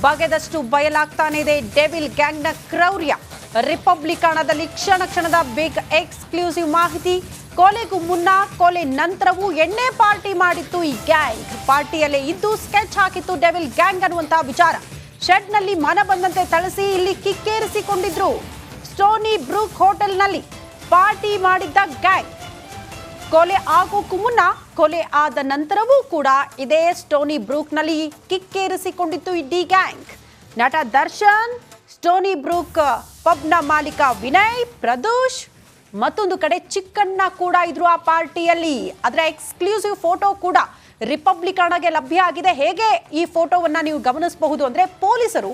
ಬಗೆದಷ್ಟು ಬಯಲಾಗ್ತಾನೆ ಇದೆ ಡೆವಿಲ್ ಗ್ಯಾಂಗ್ನ ಕ್ರೌರ್ಯ. ರಿಪಬ್ಲಿಕನದಲ್ಲಿ ಕ್ಷಣ ಕ್ಷಣದ ಬಿಗ್ ಎಕ್ಸ್ಕ್ಲೂಸಿವ್ ಮಾಹಿತಿ. ಕೊಲೆಗೂ ಮುನ್ನ ಕೊಲೆ ನಂತರವೂ ಎಣ್ಣೆ ಪಾರ್ಟಿ ಮಾಡಿತ್ತು ಈ ಗ್ಯಾಂಗ್. ಪಾರ್ಟಿಯಲ್ಲೇ ಇದ್ದು ಸ್ಕೆಚ್ ಹಾಕಿತ್ತು ಡೆವಿಲ್ ಗ್ಯಾಂಗ್ ಅನ್ನುವಂತಹ ವಿಚಾರ. ಶೆಡ್ನಲ್ಲಿ ಮನ ಬಂದಂತೆ ಥಳಿಸಿ ಇಲ್ಲಿ ಕಿಕ್ಕೇರಿಸಿಕೊಂಡಿದ್ರು. ಸ್ಟೋನಿ ಬ್ರೂಕ್ ಹೋಟೆಲ್ನಲ್ಲಿ ಪಾರ್ಟಿ ಮಾಡಿದ್ದ ಗ್ಯಾಂಗ್. ಕೊಲೆ ಆಗೋಕ್ಕೂ ಮುನ್ನ ಕೊಲೆ ಆದ ನಂತರವೂ ಕೂಡ ಇದೇ ಸ್ಟೋನಿ ಬ್ರೂಕ್ನಲ್ಲಿ ಕಿಕ್ಕೇರಿಸಿಕೊಂಡಿತ್ತು ಇಡೀ ಗ್ಯಾಂಗ್. ನಟ ದರ್ಶನ್, ಸ್ಟೋನಿ ಬ್ರೂಕ್ ಪಬ್ನ ಮಾಲೀಕ ವಿನಯ್, ಪ್ರದೋಷ್, ಮತ್ತೊಂದು ಕಡೆ ಚಿಕ್ಕಣ್ಣ ಕೂಡ ಇದ್ರು ಆ ಪಾರ್ಟಿಯಲ್ಲಿ. ಅದರ ಎಕ್ಸ್ಕ್ಲೂಸಿವ್ ಫೋಟೋ ಕೂಡ ರಿಪಬ್ಲಿಕನ್ಗೆ ಲಭ್ಯ ಆಗಿದೆ. ಹೇಗೆ ಈ ಫೋಟೋವನ್ನ ನೀವು ಗಮನಿಸಬಹುದು ಅಂದ್ರೆ, ಪೊಲೀಸರು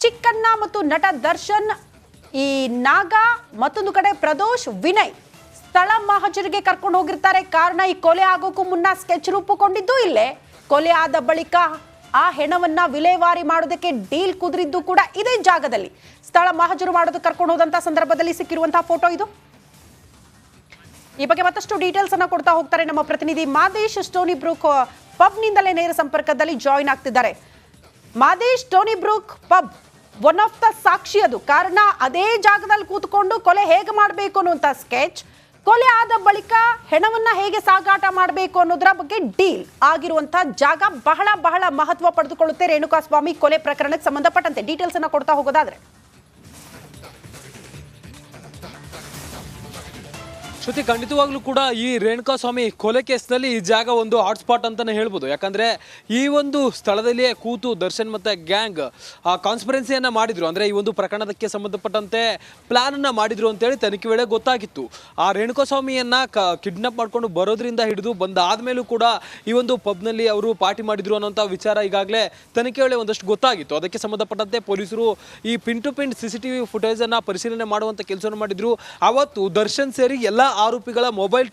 ಚಿಕ್ಕಣ್ಣ ಮತ್ತು ನಟ ದರ್ಶನ್, ಈ ನಾಗ, ಮತ್ತೊಂದು ಕಡೆ ಪ್ರದೋಷ್, ವಿನಯ್ ಸ್ಥಳ ಮಹಜರಿಗೆ ಕರ್ಕೊಂಡು ಹೋಗಿರ್ತಾರೆ. ಕಾರಣ, ಈ ಕೊಲೆ ಆಗೋಕ್ಕೂ ಮುನ್ನ ಸ್ಕೆಚ್ ರೂಪುಗೊಂಡಿದ್ದು ಇಲ್ಲೇ. ಕೊಲೆ ಆದ ಬಳಿಕ ಆ ಹೆಣವನ್ನ ವಿಲೇವಾರಿ ಮಾಡೋದಕ್ಕೆ ಡೀಲ್ ಕುದುರಿದ್ದು ಕೂಡ ಇದೇ ಜಾಗದಲ್ಲಿ. ಸ್ಥಳ ಮಹಜರು ಮಾಡೋದಕ್ಕೆ ಕರ್ಕೊಂಡು ಹೋದಂತ ಸಂದರ್ಭದಲ್ಲಿ ಸಿಕ್ಕಿರುವಂತಹ ಫೋಟೋ ಇದು. ಈ ಬಗ್ಗೆ ಮತ್ತಷ್ಟು ಡೀಟೇಲ್ಸ್ ಅನ್ನ ಕೊಡ್ತಾ ಹೋಗ್ತಾರೆ ನಮ್ಮ ಪ್ರತಿನಿಧಿ ಮಾದೇಶ್. ಸ್ಟೋನಿ ಬ್ರೂಕ್ ಪಬ್ ನಿಂದಲೇ ನೇರ ಸಂಪರ್ಕದಲ್ಲಿ ಜಾಯಿನ್ ಆಗ್ತಿದ್ದಾರೆ. Madesh, Stony Brook pub one of the ಸಾಕ್ಷಿ ಅದು. ಕಾರಣ, ಅದೇ ಜಾಗದಲ್ಲಿ ಕೂತ್ಕೊಂಡು ಕೊಲೆ ಹೇಗೆ ಮಾಡಬೇಕು ಅನ್ನುವಂತ ಸ್ಕೆಚ್, ಕೊಲೆ ಆದ ಬಳಿಕ ಹೆಣವನ್ನ ಹೇಗೆ ಸಾಗಾಟ ಮಾಡಬೇಕು ಅನ್ನೋದ್ರ ಬಗ್ಗೆ ಡೀಲ್ ಆಗಿರುವಂತಹ ಜಾಗ ಬಹಳ ಬಹಳ ಮಹತ್ವ ಪಡೆದುಕೊಳ್ಳುತ್ತೆ ರೇಣುಕಾಸ್ವಾಮಿ ಕೊಲೆ ಪ್ರಕರಣಕ್ಕೆ ಸಂಬಂಧಪಟ್ಟಂತೆ. ಡೀಟೇಲ್ಸ್ ಅನ್ನ ಕೊಡ್ತಾ ಹೋಗೋದಾದ್ರೆ ಶ್ರುತಿ, ಖಂಡಿತವಾಗ್ಲೂ ಕೂಡ ಈ ರೇಣುಕಾಸ್ವಾಮಿ ಕೊಲೆ ಕೇಸ್ನಲ್ಲಿ ಈ ಜಾಗ ಒಂದು ಹಾಟ್ಸ್ಪಾಟ್ ಅಂತಾನೆ ಹೇಳ್ಬೋದು. ಯಾಕಂದ್ರೆ ಈ ಒಂದು ಸ್ಥಳದಲ್ಲಿಯೇ ಕೂತು ದರ್ಶನ್ ಮತ್ತೆ ಗ್ಯಾಂಗ್ ಆ ಕಾನ್ಸ್ಪರೆನ್ಸಿಯನ್ನ ಮಾಡಿದ್ರು. ಅಂದ್ರೆ ಈ ಒಂದು ಪ್ರಕರಣಕ್ಕೆ ಸಂಬಂಧಪಟ್ಟಂತೆ ಪ್ಲಾನ್ ಅನ್ನ ಮಾಡಿದ್ರು ಅಂತೇಳಿ ತನಿಖೆ ವೇಳೆ ಗೊತ್ತಾಗಿತ್ತು. ಆ ರೇಣುಕಾಸ್ವಾಮಿಯನ್ನ ಕಿಡ್ನಾಪ್ ಮಾಡ್ಕೊಂಡು ಬರೋದ್ರಿಂದ ಹಿಡಿದು ಬಂದಾದ್ಮೇಲೂ ಕೂಡ ಈ ಒಂದು ಪಬ್ನಲ್ಲಿ ಅವರು ಪಾರ್ಟಿ ಮಾಡಿದ್ರು ಅನ್ನೋಂಥ ವಿಚಾರ ಈಗಾಗಲೇ ತನಿಖೆ ವೇಳೆ ಒಂದಷ್ಟು ಗೊತ್ತಾಗಿತ್ತು. ಅದಕ್ಕೆ ಸಂಬಂಧಪಟ್ಟಂತೆ ಪೊಲೀಸರು ಈ pin to pin CCTV footage ಅನ್ನ ಪರಿಶೀಲನೆ ಮಾಡುವಂತ ಕೆಲಸವನ್ನು ಮಾಡಿದ್ರು. ಅವತ್ತು ದರ್ಶನ್ ಸೇರಿ ಎಲ್ಲ ಆರೋಪಿಗಳ ಮೊಬೈಲ್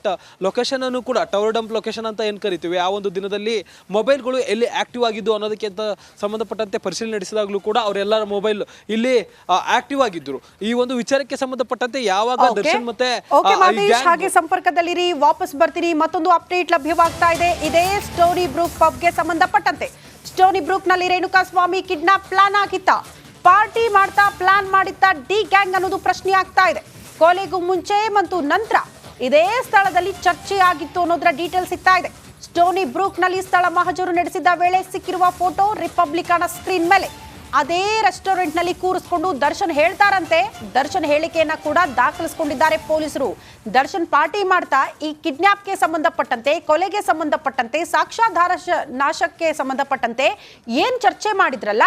ಲೊಕೇಶನ್ ಅನ್ನು ಕೂಡ, ಟವರ್ ಡಂಪ್ ಲೊಕೇಶನ್ ಅಂತ ಏನ್ ಕರಿತೀವಿ, ಆ ಒಂದು ದಿನದಲ್ಲಿ ಮೊಬೈಲ್ಗಳು ಎಲ್ಲಿ ಆಕ್ಟಿವ್ ಆಗಿದ್ದು ಅನ್ನೋದಕ್ಕೆ ಅಂತ ಸಂಬಂಧಪಟ್ಟಂತೆ ಪರಿಶೀಲನೆ ನಡೆಸಿದಾಗಲೂ ಕೂಡ ಅವರೆಲ್ಲರ ಮೊಬೈಲ್ ಇಲ್ಲಿ ಆಕ್ಟಿವ್ ಆಗಿದ್ರು. ಈ ಒಂದು ವಿಚಾರಕ್ಕೆ ಸಂಬಂಧಪಟ್ಟಂತೆ ಯಾವಾಗ ದರ್ಶನ್ ಮತ್ತೆ ಹಾಗೆ ಸಂಪರ್ಕದಲ್ಲಿರಿ, ವಾಪಸ್ ಬರ್ತೀರಿ. ಮತ್ತೊಂದು ಅಪ್ಡೇಟ್ ಲಭ್ಯವಾಗ್ತಾ ಇದೆ ಇದೇ ಸ್ಟೋನಿ ಬ್ರೂಕ್ ಪಬ್ಗೆ ಸಂಬಂಧಪಟ್ಟಂತೆ. ಸ್ಟೋನಿ ಬ್ರೂಕ್ ನಲ್ಲಿ ರೇಣುಕಾಸ್ವಾಮಿ ಕಿಡ್ನಾಪ್ ಪ್ಲಾನ್ ಆಗಿತ್ತ, ಪಾರ್ಟಿ ಮಾಡ್ತಾ ಪ್ಲಾನ್ ಮಾಡಿತ್ತ ಡಿ ಗ್ಯಾಂಗ್ ಅನ್ನೋದು ಪ್ರಶ್ನೆ ಆಗ್ತಾ ಇದೆ. ಕೊಲೆಗೂ ಮುಂಚೆ ಮತ್ತು ನಂತರ ಇದೇ ಸ್ಥಳದಲ್ಲಿ ಚರ್ಚೆ ಆಗಿತ್ತು ಅನ್ನೋದ್ರ ಡೀಟೇಲ್ ಸಿಗ್ತಾ ಇದೆ. ಸ್ಟೋನಿ ಬ್ರೂಕ್ ನಲ್ಲಿ ಸ್ಥಳ ಮಹಜರು ನಡೆಸಿದ ವೇಳೆ ಸಿಕ್ಕಿರುವ ಫೋಟೋ ರಿಪಬ್ಲಿಕನ ಸ್ಕ್ರೀನ್ ಮೇಲೆ ಅದೇ ರೆಸ್ಟೋರೆಂಟ್ ನಲ್ಲಿ ಕೂರಿಸಿಕೊಂಡು ದರ್ಶನ್ ಹೇಳ್ತಾರಂತೆ. ದರ್ಶನ್ ಹೇಳಿಕೆಯನ್ನ ಕೂಡ ದಾಖಲಿಸಿಕೊಂಡಿದ್ದಾರೆ ಪೊಲೀಸರು. ದರ್ಶನ್ ಪಾರ್ಟಿ ಮಾಡ್ತಾ ಈ ಕಿಡ್ನಾಪ್ಗೆ ಸಂಬಂಧಪಟ್ಟಂತೆ, ಕೊಲೆಗೆ ಸಂಬಂಧಪಟ್ಟಂತೆ, ಸಾಕ್ಷ್ಯಾಧಾರ ನಾಶಕ್ಕೆ ಸಂಬಂಧಪಟ್ಟಂತೆ ಏನ್ ಚರ್ಚೆ ಮಾಡಿದ್ರಲ್ಲ,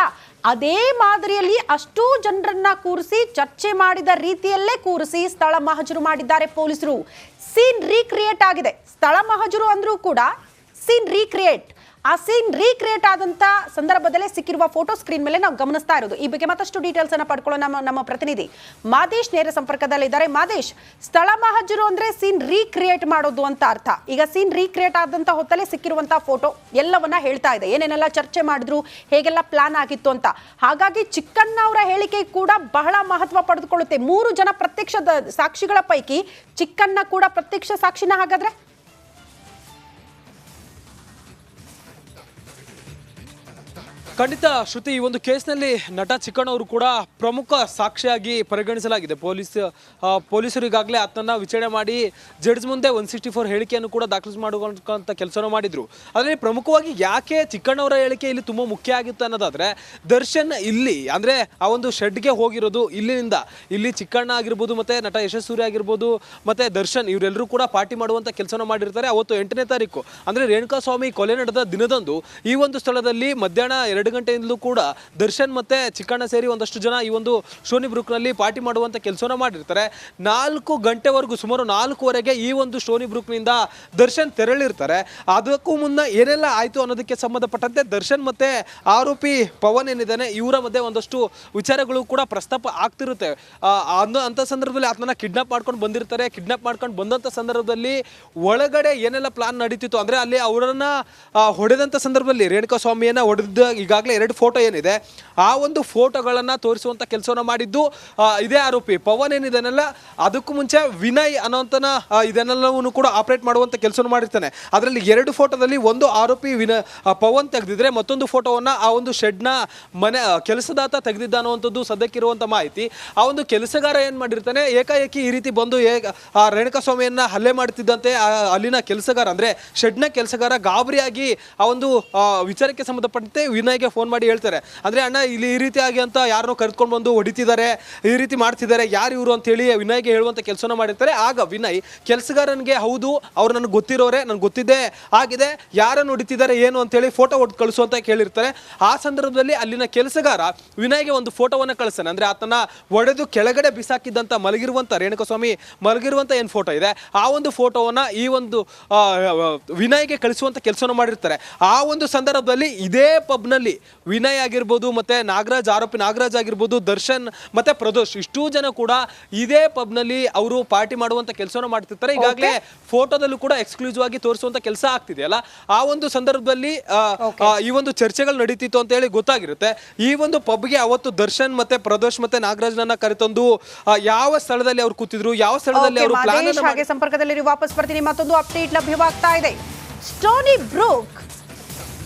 ಅದೇ ಮಾದರಿಯಲ್ಲಿ ಅಷ್ಟೂ ಜನರನ್ನ ಕೂರಿಸಿ ಚರ್ಚೆ ಮಾಡಿದ ರೀತಿಯಲ್ಲೇ ಕೂರಿಸಿ ಸ್ಥಳ ಮಹಜರು ಮಾಡಿದ್ದಾರೆ ಪೊಲೀಸರು. ಸೀನ್ ರೀಕ್ರಿಯೇಟ್ ಆಗಿದೆ. ಸ್ಥಳ ಮಹಜರು ಅಂದ್ರೂ ಕೂಡ ಸೀನ್ ರೀಕ್ರಿಯೇಟ್. ಆ ಸೀನ್ ರೀಕ್ರಿಯೇಟ್ ಆದಂತ ಸಂದರ್ಭದಲ್ಲೇ ಸಿಕ್ಕಿರುವ ಫೋಟೋ ಸ್ಕ್ರೀನ್ ಮೇಲೆ ನಾವು ಗಮನಿಸ್ತಾ ಇರೋದು. ಈ ಬಗ್ಗೆ ಮತ್ತಷ್ಟು ಡೀಟೇಲ್ಸ್ ಅನ್ನ ಪಡ್ಕೊಳ್ಳೋ ನಮ್ಮ ಪ್ರತಿನಿಧಿ ಮಾದೇಶ್ ನೇರ ಸಂಪರ್ಕದಲ್ಲಿದ್ದಾರೆ. ಮಾದೇಶ್, ಸ್ಥಳ ಮಹಜರು ಅಂದ್ರೆ ಸೀನ್ ರೀಕ್ರಿಯೇಟ್ ಮಾಡೋದು ಅಂತ ಅರ್ಥ. ಈಗ ಸೀನ್ ರೀಕ್ರಿಯೇಟ್ ಆದಂತ ಹೊತ್ತಲ್ಲೇ ಸಿಕ್ಕಿರುವಂತಹ ಫೋಟೋ ಎಲ್ಲವನ್ನ ಹೇಳ್ತಾ ಇದೆ, ಏನೇನೆಲ್ಲ ಚರ್ಚೆ ಮಾಡಿದ್ರು, ಹೇಗೆಲ್ಲ ಪ್ಲಾನ್ ಆಗಿತ್ತು ಅಂತ. ಹಾಗಾಗಿ ಚಿಕ್ಕಣ್ಣ ಅವರ ಹೇಳಿಕೆ ಕೂಡ ಬಹಳ ಮಹತ್ವ ಪಡೆದುಕೊಳ್ಳುತ್ತೆ. 3 ಜನ ಪ್ರತ್ಯಕ್ಷ ಸಾಕ್ಷಿಗಳ ಪೈಕಿ ಚಿಕ್ಕಣ್ಣ ಕೂಡ ಪ್ರತ್ಯಕ್ಷ ಸಾಕ್ಷಿನ. ಹಾಗಾದ್ರೆ ಖಂಡಿತ ಶ್ರುತಿ, ಈ ಒಂದು ಕೇಸ್ನಲ್ಲಿ ನಟ ಚಿಕ್ಕಣ್ಣ ಅವರು ಕೂಡ ಪ್ರಮುಖ ಸಾಕ್ಷಿಯಾಗಿ ಪರಿಗಣಿಸಲಾಗಿದೆ. ಪೊಲೀಸರು ಈಗಾಗಲೇ ಆತನನ್ನ ವಿಚಾರಣೆ ಮಾಡಿ ಜಡ್ಜ್ ಮುಂದೆ 164 ಹೇಳಿಕೆಯನ್ನು ಕೂಡ ದಾಖಲಿಸಿ ಮಾಡುವಂತ ಕೆಲಸವನ್ನು ಮಾಡಿದ್ರು. ಅದರಲ್ಲಿ ಪ್ರಮುಖವಾಗಿ ಯಾಕೆ ಚಿಕ್ಕಣ್ಣ ಅವರ ಹೇಳಿಕೆ ಇಲ್ಲಿ ತುಂಬಾ ಮುಖ್ಯ ಆಗಿತ್ತು ಅನ್ನೋದಾದ್ರೆ, ದರ್ಶನ್ ಇಲ್ಲಿ ಅಂದ್ರೆ ಆ ಒಂದು ಶೆಡ್ಗೆ ಹೋಗಿರೋದು ಇಲ್ಲಿಂದ, ಇಲ್ಲಿ ಚಿಕ್ಕಣ್ಣ ಆಗಿರ್ಬೋದು, ಮತ್ತೆ ನಟ ಯಶಸ್ಸೂರ್ಯ ಆಗಿರ್ಬೋದು, ಮತ್ತೆ ದರ್ಶನ್ ಇವರೆಲ್ಲರೂ ಕೂಡ ಪಾರ್ಟಿ ಮಾಡುವಂತ ಕೆಲಸವನ್ನು ಮಾಡಿರ್ತಾರೆ. ಅವತ್ತು 8ನೇ ತಾರೀಕು ಅಂದ್ರೆ ರೇಣುಕಾಸ್ವಾಮಿ ಕೊಲೆ ನಡೆದ ದಿನದಂದು ಈ ಒಂದು ಸ್ಥಳದಲ್ಲಿ ಮಧ್ಯಾಹ್ನ 2 ಗಂಟೆಯಿಂದಲೂ ಕೂಡ ದರ್ಶನ್ ಮತ್ತೆ ಚಿಕ್ಕಣ್ಣ ಸೇರಿ ಒಂದಷ್ಟು ಜನ ಈ ಒಂದು ಸ್ಟೋನಿ ಬ್ರೂಕ್ ನಲ್ಲಿ ಪಾರ್ಟಿ ಮಾಡುವಂತ ಕೆಲಸವನ್ನ ಮಾಡಿರ್ತಾರೆ. 4 ಗಂಟೆವರೆಗೂ, ಸುಮಾರು 4:15ಗೆ ಈ ಒಂದು ಸ್ಟೋನಿ ಬ್ರೂಕ್ ನಿಂದ ದರ್ಶನ್ ತೆರಳಿರ್ತಾರೆ. ಅದಕ್ಕೂ ಮುನ್ನ ಏನೆಲ್ಲ ಆಯ್ತು ಅನ್ನೋದಕ್ಕೆ ಸಂಬಂಧಪಟ್ಟಂತೆ ದರ್ಶನ್ ಮತ್ತೆ ಆರೋಪಿ ಪವನ್ ಏನಿದ್ದಾನೆ ಇವರ ಮಧ್ಯೆ ಒಂದಷ್ಟು ವಿಚಾರಗಳು ಕೂಡ ಪ್ರಸ್ತಾಪ ಆಗ್ತಿರುತ್ತೆ. ಅಂತ ಸಂದರ್ಭದಲ್ಲಿ ಆತನ ಕಿಡ್ನಾಪ್ ಮಾಡ್ಕೊಂಡು ಬಂದಿರ್ತಾರೆ. ಕಿಡ್ನಾಪ್ ಮಾಡ್ಕೊಂಡು ಬಂದಂತ ಸಂದರ್ಭದಲ್ಲಿ ಒಳಗಡೆ ಏನೆಲ್ಲ ಪ್ಲಾನ್ ನಡೀತಿತ್ತು ಅಂದ್ರೆ, ಅಲ್ಲಿ ಅವರನ್ನ ಹೊಡೆದಂತ ಸಂದರ್ಭದಲ್ಲಿ ರೇಣುಕಾಸ್ವಾಮಿಯನ್ನ ಹೊಡೆದ ಈಗ ಈಗಾಗಲೇ 2 ಫೋಟೋ ಏನಿದೆ ಆ ಒಂದು ಫೋಟೋಗಳನ್ನು ತೋರಿಸುವಂಥ ಕೆಲಸವನ್ನು ಮಾಡಿದ್ದು ಇದೇ ಆರೋಪಿ ಪವನ್ ಏನಿದಾನಲ್ಲ, ಅದಕ್ಕೂ ಮುಂಚೆ ವಿನಯ್ ಅನ್ನೋಂತನ ಇದನ್ನೆಲ್ಲವನ್ನು ಕೂಡ ಆಪರೇಟ್ ಮಾಡುವಂಥ ಕೆಲಸವನ್ನು ಮಾಡಿರ್ತಾನೆ. ಅದರಲ್ಲಿ 2 ಫೋಟೋದಲ್ಲಿ ಒಂದು ಆರೋಪಿ ಪವನ್ ತೆಗೆದಿದ್ರೆ ಮತ್ತೊಂದು ಫೋಟೋವನ್ನು ಆ ಒಂದು ಶೆಡ್ನ ಮನೆ ಕೆಲಸದಾತ ತೆಗೆದಿದ್ದ ಅನ್ನುವಂಥದ್ದು ಸದ್ಯಕ್ಕಿರುವಂಥ ಮಾಹಿತಿ. ಆ ಒಂದು ಕೆಲಸಗಾರ ಏನು ಮಾಡಿರ್ತಾನೆ, ಏಕಾಏಕಿ ಈ ರೀತಿ ಬಂದು ರೇಣುಕಾಸ್ವಾಮಿಯನ್ನ ಹಲ್ಲೆ ಮಾಡ್ತಿದ್ದಂತೆ ಅಲ್ಲಿನ ಕೆಲಸಗಾರ ಅಂದರೆ ಶೆಡ್ನ ಕೆಲಸಗಾರ ಗಾಬರಿಯಾಗಿ ಆ ಒಂದು ವಿಚಾರಕ್ಕೆ ಸಂಬಂಧಪಟ್ಟಂತೆ ವಿನಯ್ಗೆ ಫೋನ್ ಮಾಡಿ ಹೇಳ್ತಾರೆ, ಅಂದರೆ ಅಣ್ಣ ಇಲ್ಲಿ ಈ ರೀತಿಯಾಗಿ ಅಂತ ಯಾರನ್ನೋ ಕರೆದುಕೊಂಡು ಬಂದು ಹೊಡಿತಿದ್ದಾರೆ, ಈ ರೀತಿ ಮಾಡ್ತಿದ್ದಾರೆ, ಯಾರು ಇವರು ಅಂತೇಳಿ ವಿನಯ್ಗೆ ಹೇಳುವಂಥ ಕೆಲಸನ ಮಾಡಿರ್ತಾರೆ. ಆಗ ವಿನಯ್ ಕೆಲಸಗಾರನಿಗೆ ಹೌದು ಅವ್ರು ನನಗೆ ಗೊತ್ತಿರೋರೆ, ನನಗೆ ಗೊತ್ತಿದ್ದೆ ಆಗಿದೆ, ಯಾರನ್ನು ಹೊಡಿತಿದ್ದಾರೆ ಏನು ಅಂತೇಳಿ ಫೋಟೋ ಹೊಡೆದು ಕಳಿಸು ಅಂತ ಕೇಳಿರ್ತಾರೆ. ಆ ಸಂದರ್ಭದಲ್ಲಿ ಅಲ್ಲಿನ ಕೆಲಸಗಾರ ವಿನಯ್ಗೆ ಒಂದು ಫೋಟೋವನ್ನು ಕಳಿಸ್ತಾನೆ. ಅಂದರೆ ಆತನ ಒಡೆದು ಕೆಳಗಡೆ ಬಿಸಾಕಿದ್ದಂಥ ಮಲಗಿರುವಂಥ ರೇಣುಕಾಸ್ವಾಮಿ ಮಲಗಿರುವಂಥ ಏನು ಫೋಟೋ ಇದೆ ಆ ಒಂದು ಫೋಟೋವನ್ನು ಈ ಒಂದು ವಿನಯ್ಗೆ ಕಳಿಸುವಂಥ ಕೆಲಸವನ್ನು ಮಾಡಿರ್ತಾರೆ. ಆ ಒಂದು ಸಂದರ್ಭದಲ್ಲಿ ಇದೇ ಪಬ್ನಲ್ಲಿ ವಿನಯ್ ಆಗಿರ್ಬೋದು ಮತ್ತೆ ನಾಗರಾಜ್, ಆರೋಪಿ ನಾಗರಾಜ್ ಆಗಿರ್ಬೋದು, ದರ್ಶನ್ ಮತ್ತೆ ಪ್ರದೋಷ್ ಇಷ್ಟೂ ಜನ ಕೂಡ ಇದೇ ಪಬ್ನಲ್ಲಿ ಅವರು ಪಾರ್ಟಿ ಮಾಡುವಂಥ ಕೆಲಸವನ್ನು ಮಾಡ್ತಿರ್ತಾರೆ. ಈಗಾಗಲೇ ಫೋಟೋದಲ್ಲೂ ಕೂಡ ಎಕ್ಸ್ಕ್ಲೂಸಿವ್ ಆಗಿ ತೋರಿಸುವಂಥ ಕೆಲಸ ಆಗ್ತಿದೆಯಲ್ಲ, ಆ ಒಂದು ಸಂದರ್ಭದಲ್ಲಿ ಈ ಒಂದು ಚರ್ಚೆಗಳು ನಡೀತಿತ್ತು ಅಂತ ಹೇಳಿ ಗೊತ್ತಾಗಿರುತ್ತೆ. ಈ ಒಂದು ಪಬ್ಗೆ ಅವತ್ತು ದರ್ಶನ್ ಮತ್ತೆ ಪ್ರದೋಷ್ ಮತ್ತೆ ನಾಗರಾಜ್ನನ್ನ ಕರೆತಂದು ಯಾವ ಸ್ಥಳದಲ್ಲಿ ಅವ್ರು ಕೂತಿದ್ರು, ಯಾವ ಸ್ಥಳದಲ್ಲಿ ಅವರು ಪ್ಲಾನ್ ಹಾಗೆ ಸಂಪರ್ಕದಲ್ಲಿ ವಾಪಸ್ ಬರ್ತೀನಿ. ಮತ್ತೊಂದು ಅಪ್ಡೇಟ್ ಲಭ್ಯವಾಗ್ತಾ ಇದೆ. Stony Brooke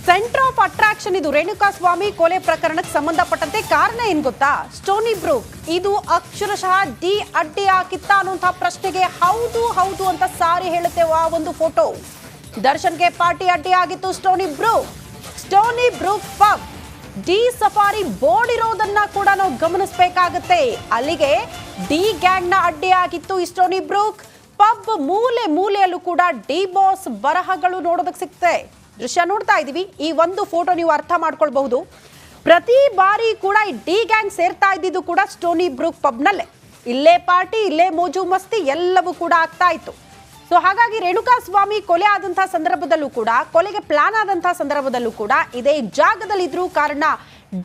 centre of attraction ಇದು ರೇಣುಕಾಸ್ವಾಮಿ ಕೊಲೆ ಪ್ರಕರಣಕ್ಕೆ ಸಂಬಂಧಪಟ್ಟಂತೆ. ಕಾರಣ ಏನ್ ಗೊತ್ತಾ? ಸ್ಟೋನಿ ಬ್ರೂಕ್ ಇದು ಅಕ್ಷರಶಃ ಡಿ ಅಡ್ಡಿ ಹಾಕಿತ್ತ ಅನ್ನುವಂತಹ ಪ್ರಶ್ನೆಗೆ ಹೌದು ಹೌದು ಅಂತ ಸಾರಿ ಹೇಳುತ್ತೆ ಆ ಒಂದು ಫೋಟೋ. ದರ್ಶನ್ಗೆ ಪಾರ್ಟಿ ಅಡ್ಡಿ ಆಗಿತ್ತು Stony Brook pub D safari board ಇರೋದನ್ನ ಕೂಡ ನಾವು ಗಮನಿಸಬೇಕಾಗುತ್ತೆ. ಅಲ್ಲಿಗೆ ಡಿ ಗ್ಯಾಂಗ್ ನ ಅಡ್ಡಿ ಆಗಿತ್ತು ಈ ಸ್ಟೋನಿ ಬ್ರೂಕ್ ಪಬ್. ಮೂಲೆ ಮೂಲೆಯಲ್ಲೂ ಕೂಡ ಡಿ ಬಾಸ್ ಬರಹಗಳು ನೋಡೋದಕ್ಕೆ ಸಿಗ್ತದೆ. ದೃಶ್ಯ ನೋಡ್ತಾ ಇದೀವಿ. ಈ ಒಂದು ಫೋಟೋ ನೀವು ಅರ್ಥ ಮಾಡ್ಕೊಳ್ಬಹುದು. ಪ್ರತಿ ಬಾರಿ ಕೂಡ ಈ ಡಿ ಗ್ಯಾಂಗ್ ಸೇರ್ತಾ ಇದ್ದಿದ್ದು ಕೂಡ ಸ್ಟೋನಿ ಬ್ರೂಕ್ ಪಬ್ನಲ್ಲೇ. ಇಲ್ಲೇ ಪಾರ್ಟಿ, ಇಲ್ಲೇ ಮೋಜು ಮಸ್ತಿ ಎಲ್ಲವೂ ಕೂಡ ಆಗ್ತಾ ಇತ್ತು. ಸೊ ಹಾಗಾಗಿ ರೇಣುಕಾಸ್ವಾಮಿ ಕೊಲೆ ಆದಂತಹ ಸಂದರ್ಭದಲ್ಲೂ ಕೂಡ, ಕೊಲೆಗೆ ಪ್ಲಾನ್ ಆದಂತಹ ಸಂದರ್ಭದಲ್ಲೂ ಕೂಡ ಇದೇ ಜಾಗದಲ್ಲಿ ಇದ್ರು. ಕಾರಣ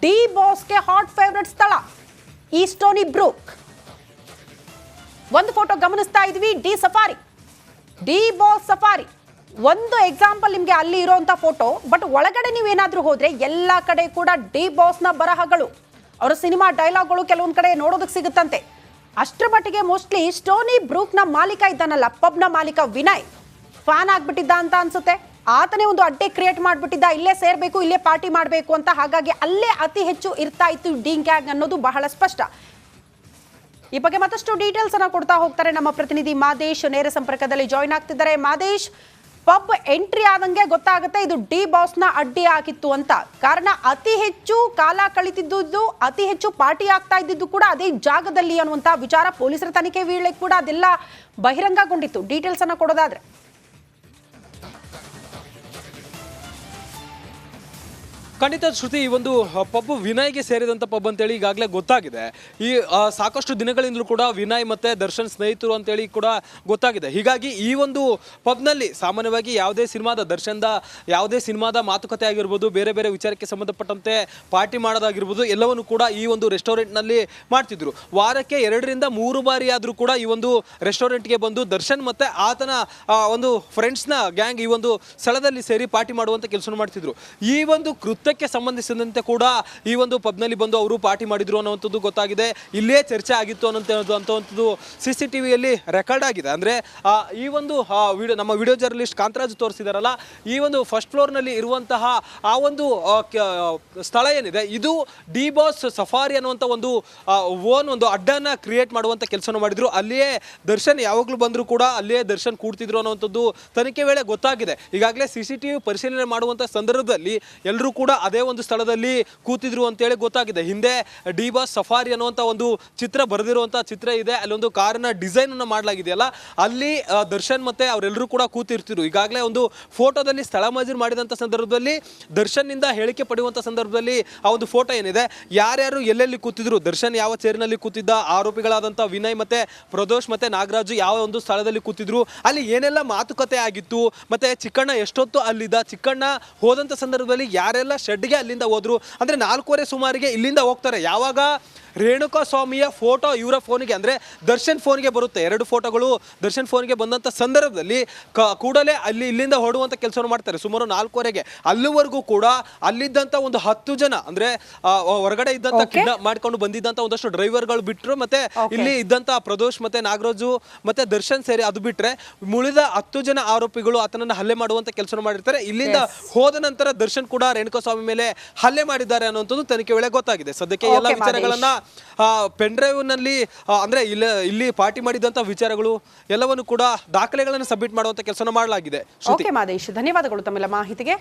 ಡಿ ಬಾಸ್ಗೆ ಹಾಟ್ ಫೇವರೇಟ್ ಸ್ಥಳ ಈ ಸ್ಟೋನಿ ಬ್ರೂಕ್. ಒಂದು ಫೋಟೋ ಗಮನಿಸ್ತಾ ಇದ್ವಿ, ಡಿ ಬಾಸ್ ಸಫಾರಿ. ಒಂದು ಎಕ್ಸಾಂಪಲ್ ನಿಮ್ಗೆ ಅಲ್ಲಿ ಇರುವಂತ ಫೋಟೋ. ಬಟ್ ಒಳಗಡೆ ನೀವೇನಾದ್ರೂ ಹೋದ್ರೆ ಎಲ್ಲ ಕಡೆ ಕೂಡ ಡಿ ಬಾಸ್ ನ ಬರಹಗಳು, ಅವರ ಸಿನಿಮಾ ಡೈಲಾಗ್ಗಳು ಕೆಲವೊಂದ್ ಕಡೆ ನೋಡೋದಕ್ಕೆ ಸಿಗುತ್ತಂತೆ. ಅಷ್ಟರ ಮಟ್ಟಿಗೆ ಮೋಸ್ಟ್ಲಿ ಸ್ಟೋನಿ ಬ್ರೂಕ್ ನ ಮಾಲೀಕ ಇದ್ದಾನಲ್ಲ, ಪಬ್ ನ ಮಾಲೀಕ ವಿನಯ್ ಫ್ಯಾನ್ ಆಗ್ಬಿಟ್ಟಿದ್ದ ಅಂತ ಅನ್ಸುತ್ತೆ. ಆತನೇ ಒಂದು ಅಡ್ಡೆ ಕ್ರಿಯೇಟ್ ಮಾಡ್ಬಿಟ್ಟಿದ್ದ, ಇಲ್ಲೇ ಸೇರ್ಬೇಕು, ಇಲ್ಲೇ ಪಾರ್ಟಿ ಮಾಡ್ಬೇಕು ಅಂತ. ಹಾಗಾಗಿ ಅಲ್ಲೇ ಅತಿ ಹೆಚ್ಚು ಇರ್ತಾ ಇತ್ತು ಡಿ ಗ್ಯಾಂಗ್ ಅನ್ನೋದು ಬಹಳ ಸ್ಪಷ್ಟ. ಈ ಬಗ್ಗೆ ಮತ್ತಷ್ಟು ಡೀಟೇಲ್ಸ್ ಅನ್ನ ಕೊಡ್ತಾ ಹೋಗ್ತಾರೆ ನಮ್ಮ ಪ್ರತಿನಿಧಿ ಮಾದೇಶ್. ನೇರ ಸಂಪರ್ಕದಲ್ಲಿ ಜಾಯಿನ್ ಆಗ್ತಿದ್ದಾರೆ. ಮಾದೇಶ್, ಪಬ್ ಎಂಟ್ರಿ ಆದಂಗೆ ಗೊತ್ತಾಗುತ್ತೆ ಇದು ಡಿ ಬಾಸ್ ನ ಅಡ್ಡಿ ಆಗಿತ್ತು ಅಂತ. ಕಾರಣ ಅತಿ ಹೆಚ್ಚು ಕಾಲ ಕಳಿತಿದ್ದು, ಅತಿ ಹೆಚ್ಚು ಪಾರ್ಟಿ ಆಗ್ತಾ ಇದ್ದಿದ್ದು ಕೂಡ ಅದೇ ಜಾಗದಲ್ಲಿ ಅನ್ನುವಂತ ವಿಚಾರ ಪೊಲೀಸರ ತನಿಖೆ ವೇಳೆ ಕೂಡ ಅದೆಲ್ಲ ಬಹಿರಂಗಗೊಂಡಿತ್ತು. ಡೀಟೇಲ್ಸ್ ಅನ್ನ ಕೊಡೋದಾದ್ರೆ ಖಂಡಿತ ಶ್ರುತಿ, ಈ ಒಂದು ಪಬ್ ವಿನಯ್ಗೆ ಸೇರಿದಂಥ ಪಬ್ ಅಂತೇಳಿ ಈಗಾಗಲೇ ಗೊತ್ತಾಗಿದೆ. ಈ ಸಾಕಷ್ಟು ದಿನಗಳಿಂದಲೂ ಕೂಡ ವಿನಯ್ ಮತ್ತೆ ದರ್ಶನ್ ಸ್ನೇಹಿತರು ಅಂತೇಳಿ ಕೂಡ ಗೊತ್ತಾಗಿದೆ. ಹೀಗಾಗಿ ಈ ಒಂದು ಪಬ್ನಲ್ಲಿ ಸಾಮಾನ್ಯವಾಗಿ ಯಾವುದೇ ಸಿನಿಮಾದ ಮಾತುಕತೆ ಆಗಿರ್ಬೋದು, ಬೇರೆ ಬೇರೆ ವಿಚಾರಕ್ಕೆ ಸಂಬಂಧಪಟ್ಟಂತೆ ಪಾರ್ಟಿ ಮಾಡೋದಾಗಿರ್ಬೋದು, ಎಲ್ಲವನ್ನು ಕೂಡ ಈ ಒಂದು ರೆಸ್ಟೋರೆಂಟ್ನಲ್ಲಿ ಮಾಡ್ತಿದ್ರು. ವಾರಕ್ಕೆ 2 ರಿಂದ 3 ಬಾರಿ ಆದರೂ ಕೂಡ ಈ ಒಂದು ರೆಸ್ಟೋರೆಂಟ್ಗೆ ಬಂದು ದರ್ಶನ್ ಮತ್ತೆ ಆತನ ಒಂದು ಫ್ರೆಂಡ್ಸ್ನ ಗ್ಯಾಂಗ್ ಈ ಒಂದು ಸ್ಥಳದಲ್ಲಿ ಸೇರಿ ಪಾರ್ಟಿ ಮಾಡುವಂಥ ಕೆಲಸ ಮಾಡ್ತಿದ್ರು. ಈ ಒಂದು ಕೃತ್ಯಕ್ಕೆ ಸಂಬಂಧಿಸಿದಂತೆ ಕೂಡ ಈ ಒಂದು ಪಬ್ನಲ್ಲಿ ಬಂದು ಅವರು ಪಾರ್ಟಿ ಮಾಡಿದ್ರು ಅನ್ನುವಂಥದ್ದು ಗೊತ್ತಾಗಿದೆ. ಇಲ್ಲೇ ಚರ್ಚೆ ಆಗಿತ್ತು ಅನ್ನುವಂಥದ್ದು CCTVಯಲ್ಲಿ ರೆಕಾರ್ಡ್ ಆಗಿದೆ. ಅಂದರೆ ಈ ಒಂದು ನಮ್ಮ ವಿಡಿಯೋ ಜರ್ನಲಿಸ್ಟ್ ಕಾಂತರಾಜ್ ತೋರಿಸಿದಾರಲ್ಲ, ಈ ಒಂದು ಫಸ್ಟ್ ಫ್ಲೋರ್ನಲ್ಲಿ ಇರುವಂತಹ ಆ ಒಂದು ಸ್ಥಳ ಏನಿದೆ ಇದು ಡಿ ಬಾಸ್ ಸಫಾರಿ ಅನ್ನುವಂಥ ಒಂದು ಅಡ್ಡನ ಕ್ರಿಯೇಟ್ ಮಾಡುವಂಥ ಕೆಲಸವನ್ನು ಮಾಡಿದ್ರು. ಅಲ್ಲಿಯೇ ದರ್ಶನ್ ಯಾವಾಗಲೂ ಬಂದರೂ ಕೂಡ ಅಲ್ಲಿಯೇ ದರ್ಶನ್ ಕೂಡ್ತಿದ್ರು ಅನ್ನುವಂಥದ್ದು ತನಿಖೆ ವೇಳೆ ಗೊತ್ತಾಗಿದೆ. ಈಗಾಗಲೇ CCTV ಪರಿಶೀಲನೆ ಮಾಡುವಂಥ ಸಂದರ್ಭದಲ್ಲಿ ಎಲ್ಲರೂ ಕೂಡ ಅದೇ ಒಂದು ಸ್ಥಳದಲ್ಲಿ ಕೂತಿದ್ರು ಅಂತೇಳಿ ಗೊತ್ತಾಗಿದೆ. ಹಿಂದೆ ಡಿ ಬಾಸ್ ಸಫಾರಿ ಅನ್ನುವಂಥ ಒಂದು ಚಿತ್ರ ಬರೆದಿರುವಂಥ ಚಿತ್ರ ಇದೆ. ಅಲ್ಲೊಂದು ಕಾರಿನ ಡಿಸೈನ್ ಅನ್ನು ಮಾಡಲಾಗಿದೆಯಲ್ಲ, ಅಲ್ಲಿ ದರ್ಶನ್ ಮತ್ತೆ ಅವರೆಲ್ಲರೂ ಕೂಡ ಕೂತಿರ್ತಿದ್ರು. ಈಗಾಗಲೇ ಒಂದು ಫೋಟೋದಲ್ಲಿ ಸ್ಥಳ ಮಜೂರು ಮಾಡಿದಂಥ ಸಂದರ್ಭದಲ್ಲಿ ದರ್ಶನ್ ನಿಂದ ಹೇಳಿಕೆ ಪಡೆಯುವಂಥ ಸಂದರ್ಭದಲ್ಲಿ ಆ ಒಂದು ಫೋಟೋ ಏನಿದೆ, ಯಾರ್ಯಾರು ಎಲ್ಲೆಲ್ಲಿ ಕೂತಿದ್ರು, ದರ್ಶನ್ ಯಾವ ಚೇರಿನಲ್ಲಿ ಕೂತಿದ್ದ, ಆರೋಪಿಗಳಾದಂಥ ವಿನಯ್ ಮತ್ತೆ ಪ್ರದೋಷ್ ಮತ್ತೆ ನಾಗರಾಜು ಯಾವ ಒಂದು ಸ್ಥಳದಲ್ಲಿ ಕೂತಿದ್ರು, ಅಲ್ಲಿ ಏನೆಲ್ಲ ಮಾತುಕತೆ ಆಗಿತ್ತು, ಮತ್ತೆ ಚಿಕ್ಕಣ್ಣ ಎಷ್ಟೊತ್ತು ಅಲ್ಲಿದ್ದ, ಚಿಕ್ಕಣ್ಣ ಹೋದಂಥ ಸಂದರ್ಭದಲ್ಲಿ ಯಾರೆಲ್ಲ ಶೆಡ್ಗೆ ಅಲ್ಲಿಂದ ಹೋದ್ರು. ಅಂದ್ರೆ 4:15 ಸುಮಾರಿಗೆ ಇಲ್ಲಿಂದ ಹೋಗ್ತಾರೆ. ಯಾವಾಗ ರೇಣುಕಾ ಸ್ವಾಮಿಯ ಫೋಟೋ ಇವರ ಫೋನಿಗೆ ಅಂದ್ರೆ ದರ್ಶನ್ ಫೋನ್ಗೆ ಬರುತ್ತೆ, 2 ಫೋಟೋಗಳು ದರ್ಶನ್ ಫೋನ್ಗೆ ಬಂದಂತ ಸಂದರ್ಭದಲ್ಲಿ ಕೂಡಲೇ ಇಲ್ಲಿಂದ ಹೊಡುವಂತ ಕೆಲಸವನ್ನು ಮಾಡ್ತಾರೆ. ಸುಮಾರು 4:15ಗೆ ಅಲ್ಲಿವರೆಗೂ ಕೂಡ ಅಲ್ಲಿದ್ದಂತ ಒಂದು 10 ಜನ ಅಂದ್ರೆ ಹೊರಗಡೆ ಇದ್ದಂತ ಕಿಡ್ನಾಪ್ ಮಾಡ್ಕೊಂಡು ಬಂದಿದ್ದಂತ ಒಂದಷ್ಟು ಡ್ರೈವರ್ಗಳು ಬಿಟ್ರು, ಮತ್ತೆ ಇಲ್ಲಿ ಇದ್ದಂತ ಪ್ರದೋಷ್ ಮತ್ತೆ ನಾಗರಾಜು ಮತ್ತೆ ದರ್ಶನ್ ಸೇರಿ ಅದು ಬಿಟ್ರೆ ಉಳಿದ 10 ಜನ ಆರೋಪಿಗಳು ಆತನನ್ನ ಹಲ್ಲೆ ಮಾಡುವಂತ ಕೆಲಸ ಮಾಡಿರ್ತಾರೆ. ಇಲ್ಲಿಂದ ಹೋದ ನಂತರ ದರ್ಶನ್ ಕೂಡ ರೇಣುಕಾ ಸ್ವಾಮಿ ಮೇಲೆ ಹಲ್ಲೆ ಮಾಡಿದ್ದಾರೆ ಅನ್ನುವಂಥದ್ದು ತನಿಖೆ ವೇಳೆ ಗೊತ್ತಾಗಿದೆ. ಸದ್ಯಕ್ಕೆ ಎಲ್ಲ ವಿಚಾರಗಳನ್ನ ಪೆನ್ ಡ್ರೈವ್ ನಲ್ಲಿ ಅಂದ್ರೆ ಇಲ್ಲಿ ಪಾರ್ಟಿ ಮಾಡಿದಂತ ವಿಚಾರಗಳು ಎಲ್ಲವನ್ನು ಕೂಡ ದಾಖಲೆಗಳನ್ನು ಸಬ್ಮಿಟ್ ಮಾಡುವಂತ ಕೆಲಸ ಮಾಡಲಾಗಿದೆ. ಓಕೆ ಮಾದೇಶ್, ಧನ್ಯವಾದಗಳು ತಮ್ಮೆಲ್ಲ ಮಾಹಿತಿಗೆ.